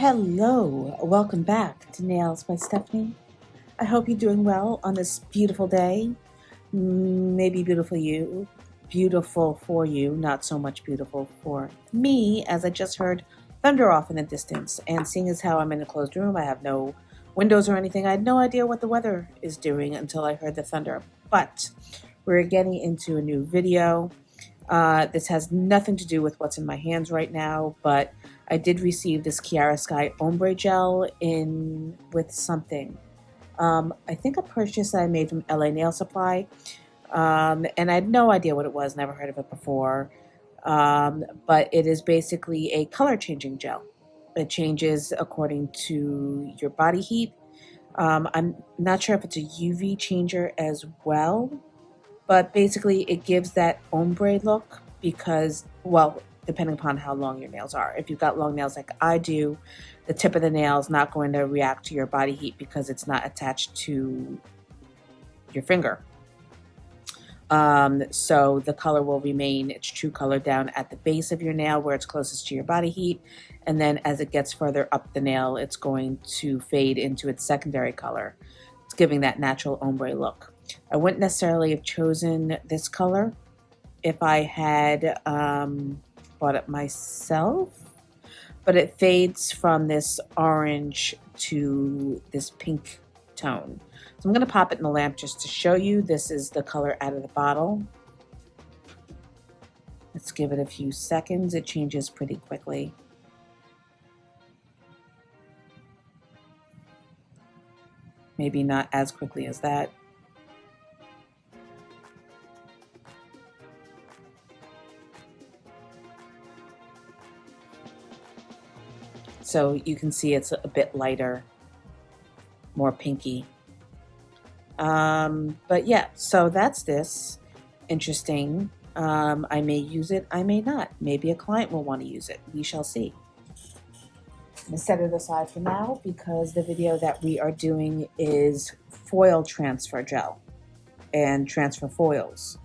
Hello, welcome back to Nails.X.Stephanie. I hope you're doing well on this beautiful day. Maybe beautiful for you, not so much beautiful for me, as I just heard thunder off in the distance. And seeing as how I'm in a closed room, I have no windows or anything, I had no idea what the weather is doing until I heard the thunder. But we're getting into a new video. This has nothing to do with what's in my hands right now, but I did receive this Kiara Sky Ombre Gel with something. I think a purchase that I made from LA Nail Supply, and I had no idea what it was, never heard of it before, but it is basically a color changing gel. It changes according to your body heat. I'm not sure if it's a UV changer as well, but basically it gives that ombre look because, well, depending upon how long your nails are. If you've got long nails like I do, the tip of the nail is not going to react to your body heat because it's not attached to your finger. So the color will remain its true color down at the base of your nail where it's closest to your body heat. And then as it gets further up the nail, it's going to fade into its secondary color. It's giving that natural ombre look. I wouldn't necessarily have chosen this color if I had bought it myself, but it fades from this orange to this pink tone. So I'm going to pop it in the lamp just to show you. This is the color out of the bottle. Let's give it a few seconds. It changes pretty quickly. Maybe not as quickly as that. So you can see it's a bit lighter, more pinky. But yeah, so that's this. Interesting. I may use it, I may not. Maybe a client will want to use it. We shall see. I'm going to set it aside for now because the video that we are doing is foil transfer gel and transfer foils.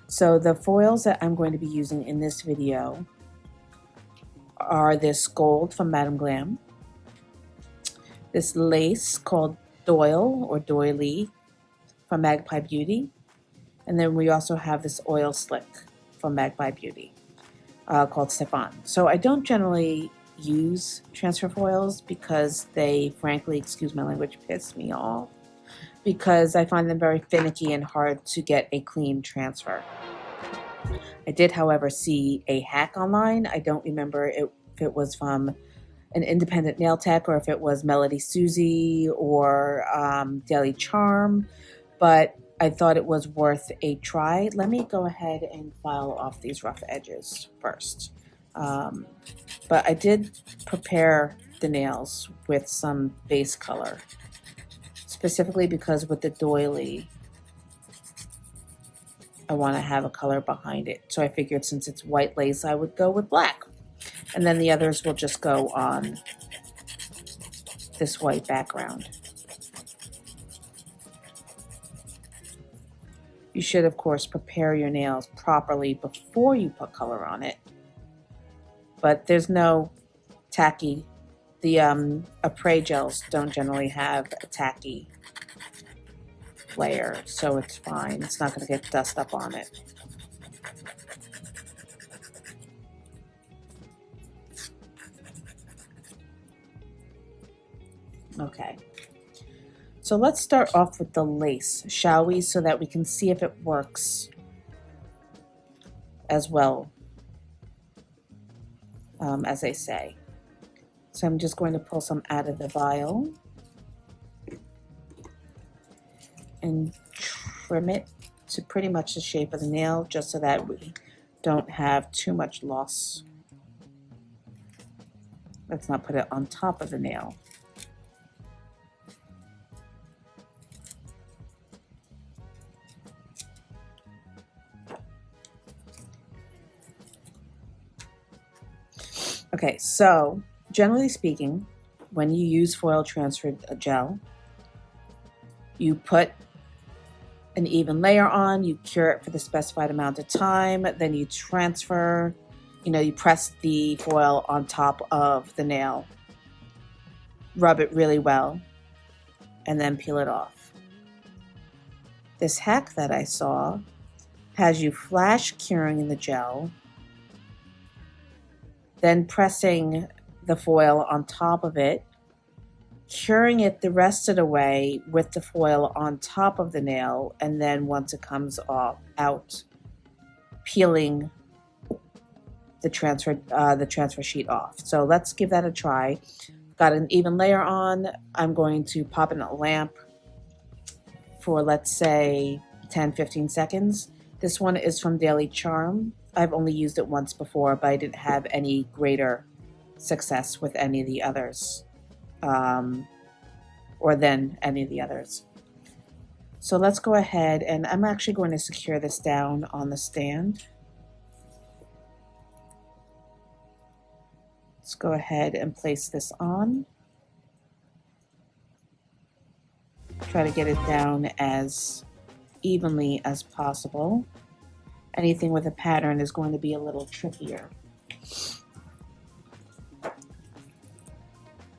So the foils that I'm going to be using in this video are this gold from Madame Glam, this lace called Doyle or Doily from Magpie Beauty, and then we also have this oil slick from Magpie Beauty called Stefan. So I don't generally use transfer foils because they, frankly, excuse my language, piss me off because I find them very finicky and hard to get a clean transfer. I did, however, see a hack online. I don't remember if it was from an independent nail tech or if it was Melody Susie or Daily Charm, but I thought it was worth a try. Let me go ahead and file off these rough edges first. But I did prepare the nails with some base color, specifically because with the doily, I want to have a color behind it. So I figured since it's white lace, I would go with black. And then the others will just go on this white background. You should, of course, prepare your nails properly before you put color on it. But there's no tacky. The Apres gels don't generally have a tacky layer, so it's fine. It's not going to get dust up on it. Okay, so let's start off with the lace, shall we, so that we can see if it works as well as they say. So I'm just going to pull some out of the vial and trim it to pretty much the shape of the nail, just so that we don't have too much loss. Let's not put it on top of the nail. Okay, so generally speaking, when you use foil transfer gel, you put an even layer on, you cure it for the specified amount of time, then you transfer, you press the foil on top of the nail rub it really well, and then peel it off. This hack that I saw has you flash curing in the gel, then pressing the foil on top of it, curing it the rest of the way with the foil on top of the nail, and then once it comes out, peeling the transfer sheet off. So let's give that a try. Got an even layer on. I'm going to pop in a lamp for, let's say, 10-15 seconds. This one is from Daily Charm. I've only used it once before, but I didn't have any greater success with any of the others, or than any of the others. So let's go ahead, and I'm actually going to secure this down on the stand. Let's go ahead and place this on. Try to get it down as evenly as possible. Anything with a pattern is going to be a little trickier.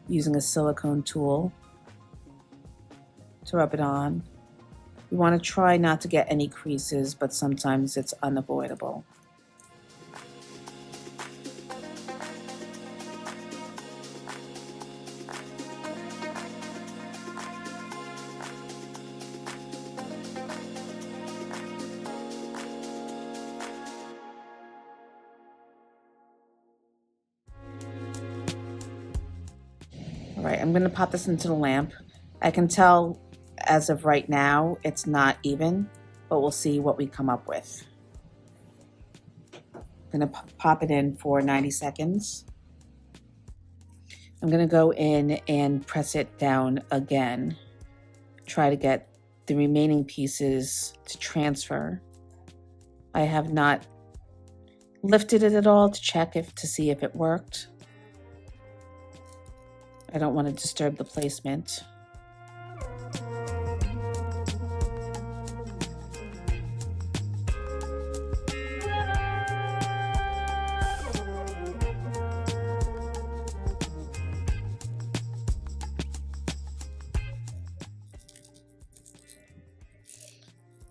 Using a silicone tool to rub it on. You want to try not to get any creases, but sometimes it's unavoidable. All right, I'm going to pop this into the lamp. I can tell as of right now it's not even, but we'll see what we come up with. I'm going to pop it in for 90 seconds. I'm going to go in and press it down again. Try to get the remaining pieces to transfer. I have not lifted it at all to check to see if it worked. I don't want to disturb the placement.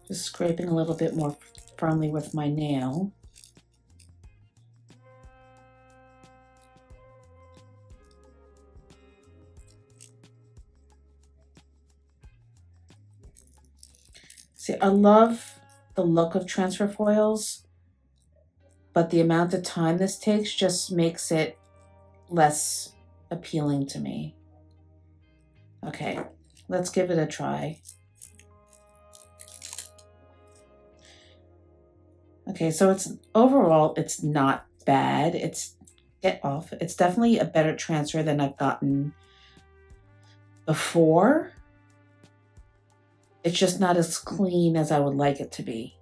Just scraping a little bit more firmly with my nail. See, I love the look of transfer foils, but the amount of time this takes just makes it less appealing to me. Okay, let's give it a try. Okay, so overall it's not bad. It's definitely a better transfer than I've gotten before. It's just not as clean as I would like it to be.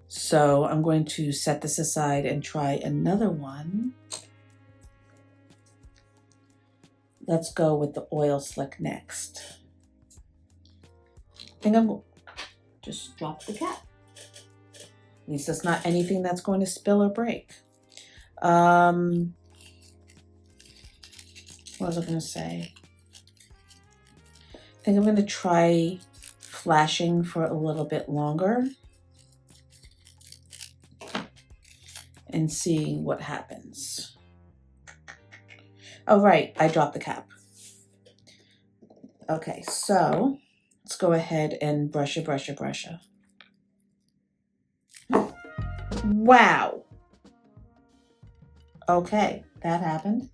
So I'm going to set this aside and try another one. Let's go with the oil slick next. I think I'm going to just drop the cap. At least it's not anything that's going to spill or break. What was I going to say? I think I'm going to try flashing for a little bit longer and see what happens. Oh, right, I dropped the cap. Okay, so let's go ahead and brush it. Wow. Okay, that happened.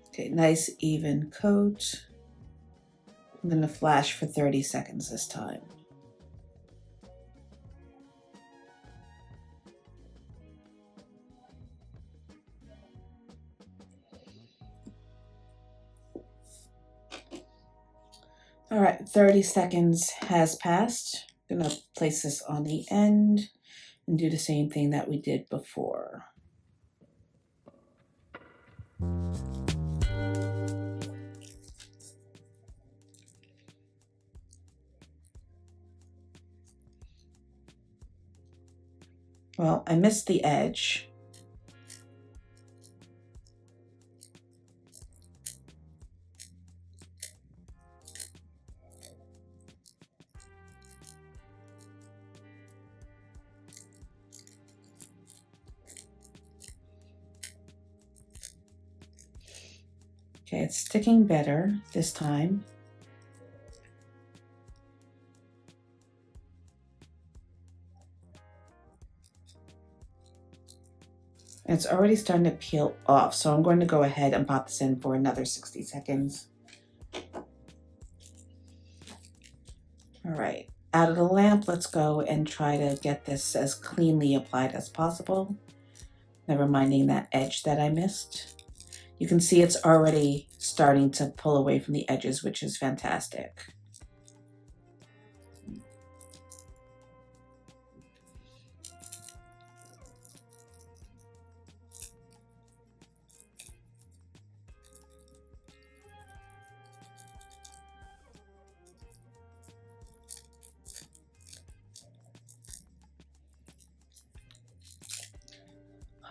Okay, nice even coat. I'm going to flash for 30 seconds this time. All right, 30 seconds has passed. I'm going to place this on the end and do the same thing that we did before. Well, I missed the edge. Okay, it's sticking better this time. It's already starting to peel off, so I'm going to go ahead and pop this in for another 60 seconds. All right, out of the lamp, let's go and try to get this as cleanly applied as possible. Never minding that edge that I missed. You can see it's already starting to pull away from the edges, which is fantastic.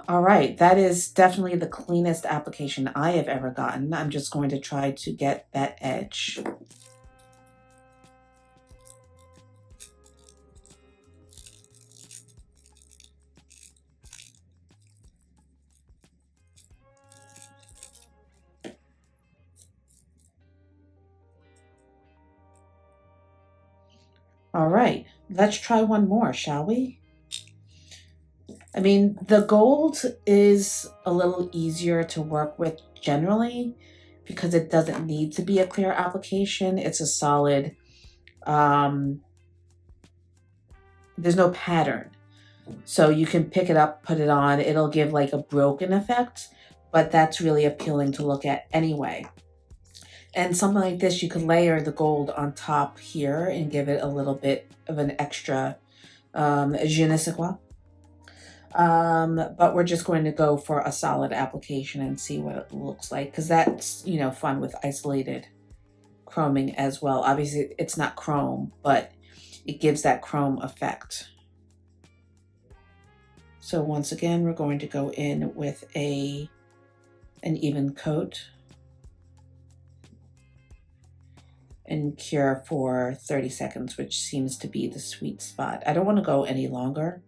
All right, that is definitely the cleanest application I have ever gotten. I'm just going to try to get that edge. All right, let's try one more, shall we? I mean, the gold is a little easier to work with generally because it doesn't need to be a clear application. It's a solid, there's no pattern. So you can pick it up, put it on, it'll give like a broken effect, but that's really appealing to look at anyway. And something like this, you could layer the gold on top here and give it a little bit of an extra je ne sais quoi. But we're just going to go for a solid application and see what it looks like, because that's, you know, fun with isolated chroming as well. Obviously it's not chrome, but it gives that chrome effect. So once again, we're going to go in with an even coat and cure for 30 seconds, which seems to be the sweet spot. I don't want to go any longer.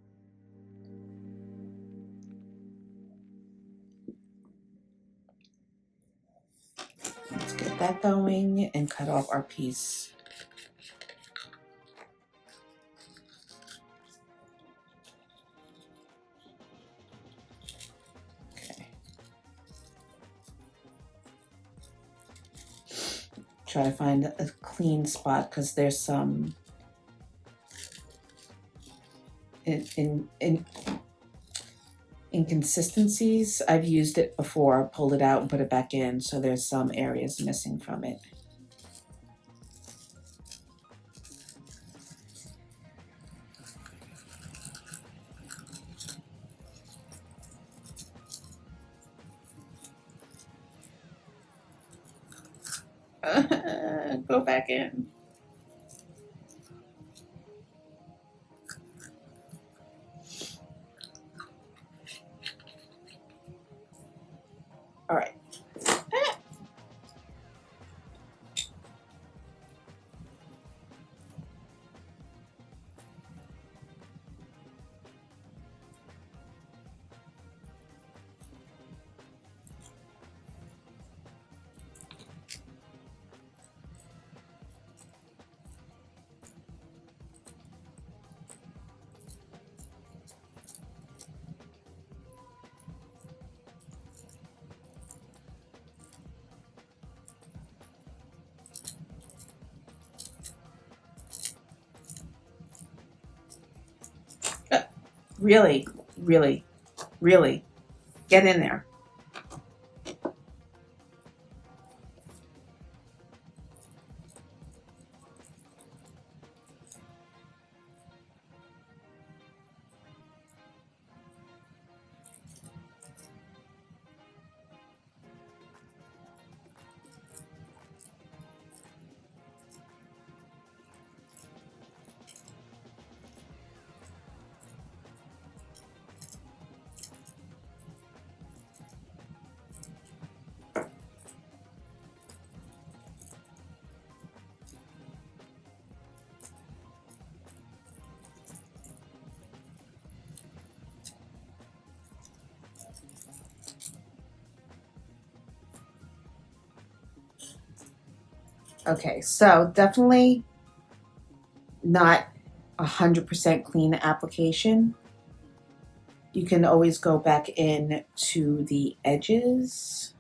Let's get that going and cut off our piece. Okay. Try to find a clean spot because there's some inconsistencies. I've used it before, pulled it out and put it back in, so there's some areas missing from it. Go back in. All right. Really, really, really, get in there. Okay, so definitely not 100% clean application. You can always go back in to the edges.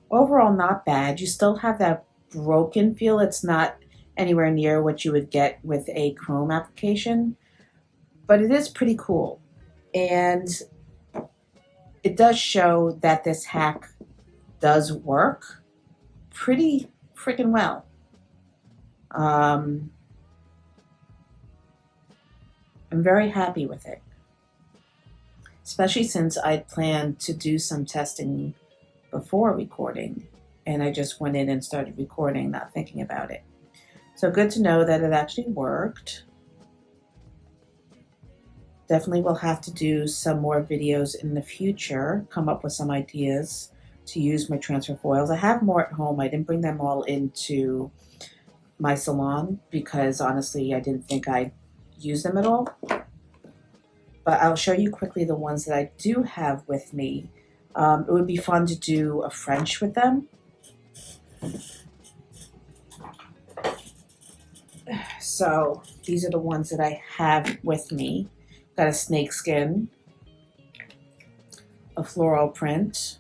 Overall, not bad. You still have that broken feel. It's not anywhere near what you would get with a chrome application, but it is pretty cool. And it does show that this hack does work pretty freaking well. I'm very happy with it, especially since I planned to do some testing before recording, and I just went in and started recording, not thinking about it. So good to know that it actually worked. Definitely will have to do some more videos in the future, come up with some ideas to use my transfer foils. I have more at home. I didn't bring them all into my salon because honestly I didn't think I'd use them at all. But I'll show you quickly the ones that I do have with me. It would be fun to do a French with them. So these are the ones that I have with me. Got a snake skin, a floral print,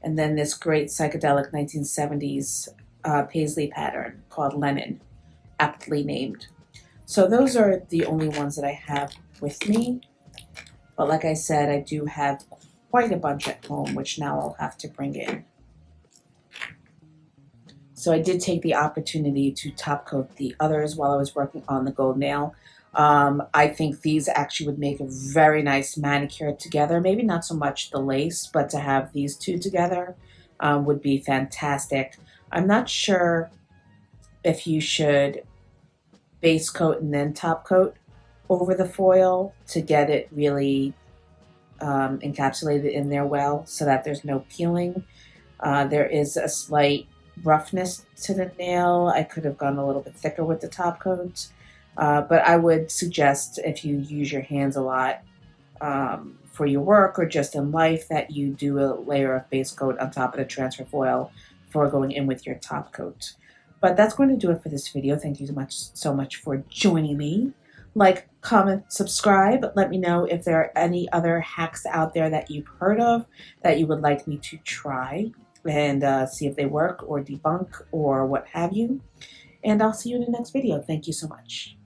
and then this great psychedelic 1970s paisley pattern called Lemon, aptly named. So those are the only ones that I have with me. But like I said, I do have quite a bunch at home, which now I'll have to bring in. So I did take the opportunity to top coat the others while I was working on the gold nail. I think these actually would make a very nice manicure together. Maybe not so much the lace, but to have these two together would be fantastic. I'm not sure if you should base coat and then top coat over the foil to get it really encapsulated in there well so that there's no peeling. There is a slight roughness to the nail. I could have gone a little bit thicker with the top coat, but I would suggest if you use your hands a lot for your work or just in life that you do a layer of base coat on top of the transfer foil before going in with your top coat. But that's going to do it for this video. Thank you so much for joining me. Like, comment, subscribe. Let me know if there are any other hacks out there that you've heard of that you would like me to try and see if they work or debunk or what have you. And I'll see you in the next video. Thank you so much.